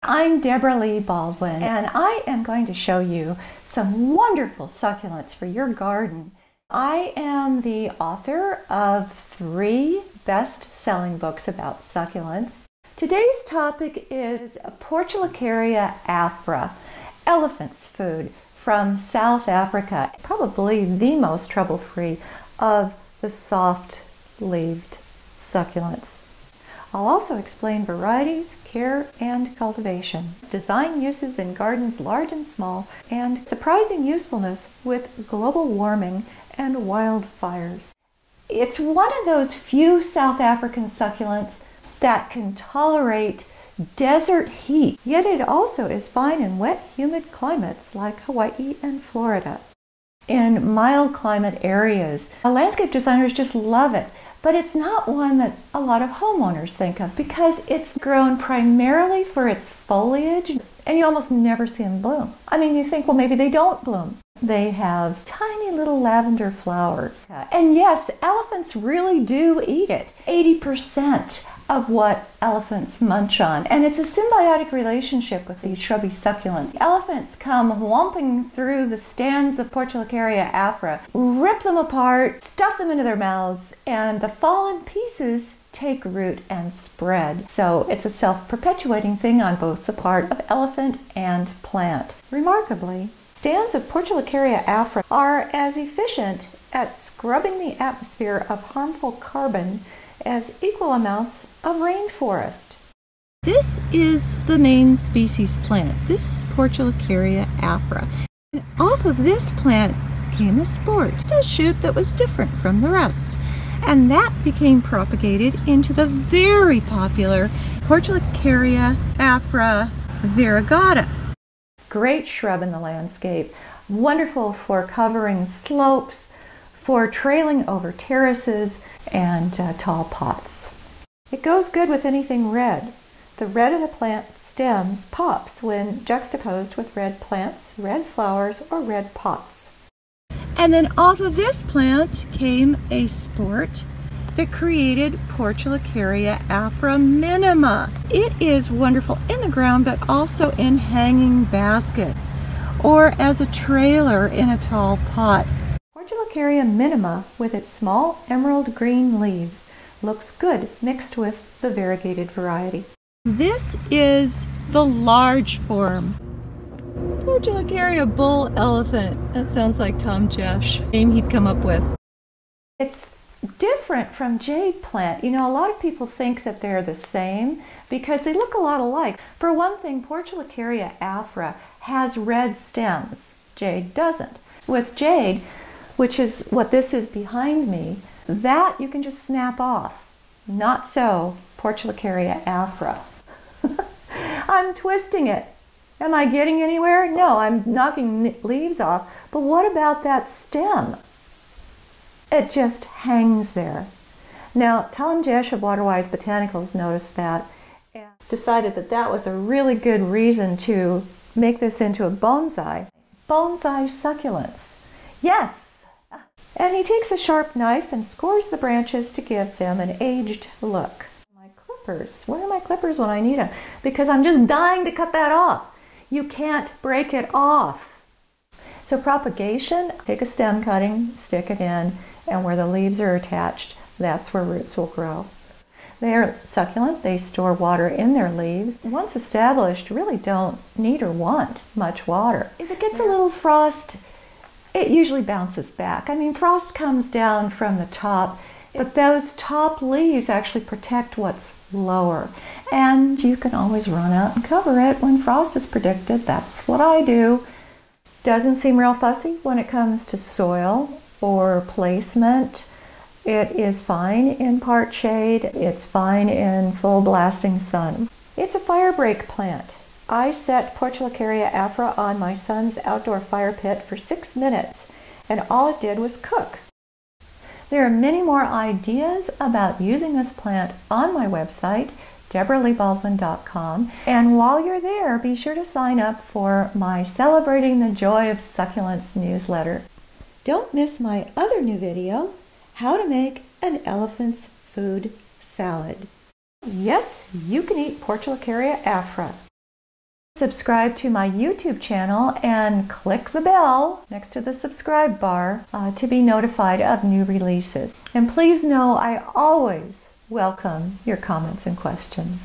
I'm Debra Lee Baldwin, and I am going to show you some wonderful succulents for your garden. I am the author of 3 best-selling books about succulents. Today's topic is Portulacaria afra, elephant's food from South Africa, probably the most trouble-free of the soft-leaved succulents. I'll also explain varieties, care, and cultivation, design uses in gardens large and small, and surprising usefulness with global warming and wildfires. It's one of those few South African succulents that can tolerate desert heat, yet it also is fine in wet, humid climates like Hawaii and Florida. In mild climate areas, landscape designers just love it. But it's not one that a lot of homeowners think of because it's grown primarily for its foliage, and you almost never see them bloom. I mean, you think, well, maybe they don't bloom. They have tiny little lavender flowers. And yes, elephants really do eat it. 80% of what elephants munch on. And it's a symbiotic relationship with these shrubby succulents. Elephants come whomping through the stands of Portulacaria afra, rip them apart, stuff them into their mouths, and the fallen pieces take root and spread. So it's a self-perpetuating thing on both the part of elephant and plant. Remarkably, stands of Portulacaria afra are as efficient at scrubbing the atmosphere of harmful carbon as equal amounts of rainforest. This is the main species plant. This is Portulacaria afra. And off of this plant came a sport, a shoot that was different from the rest. And that became propagated into the very popular Portulacaria afra Variegata. Great shrub in the landscape, wonderful for covering slopes, for trailing over terraces and tall pots. It goes good with anything red. The red of the plant stems pops when juxtaposed with red plants, red flowers, or red pots. And then off of this plant came a sport that created Portulacaria afra minima. It is wonderful in the ground, but also in hanging baskets or as a trailer in a tall pot. Portulacaria minima, with its small emerald green leaves, looks good mixed with the variegated variety. This is the large form. Portulacaria bull elephant. That sounds like Tom Jeff's name he'd come up with. It's different from jade plant. You know, a lot of people think that they're the same because they look a lot alike. For one thing, Portulacaria afra has red stems. Jade doesn't. With jade, which is what this is behind me, that you can just snap off. Not so Portulacaria afra. I'm twisting it. Am I getting anywhere? No, I'm knocking leaves off. But what about that stem? It just hangs there. Now, Tom Jesh of Waterwise Botanicals noticed that and decided that that was a really good reason to make this into a bonsai. Bonsai succulents. Yes! And he takes a sharp knife and scores the branches to give them an aged look. My clippers. Where are my clippers when I need them? Because I'm just dying to cut that off. You can't break it off. So propagation, take a stem cutting, stick it in, and where the leaves are attached, that's where roots will grow. They are succulent. They store water in their leaves. Once established, really don't need or want much water. If it gets a little frost, it usually bounces back. I mean, frost comes down from the top, but those top leaves actually protect what's lower. And you can always run out and cover it when frost is predicted. That's what I do. Doesn't seem real fussy when it comes to soil or placement. It is fine in part shade. It's fine in full blasting sun. It's a fire break plant. I set Portulacaria afra on my son's outdoor fire pit for 6 minutes, and all it did was cook. There are many more ideas about using this plant on my website, DebraLeeBaldwin.com, and while you're there, be sure to sign up for my Celebrating the Joy of Succulents newsletter. Don't miss my other new video, How to Make an Elephant's Food Salad. Yes, you can eat Portulacaria afra. Subscribe to my YouTube channel and click the bell next to the subscribe bar to be notified of new releases. And please know I always welcome your comments and questions.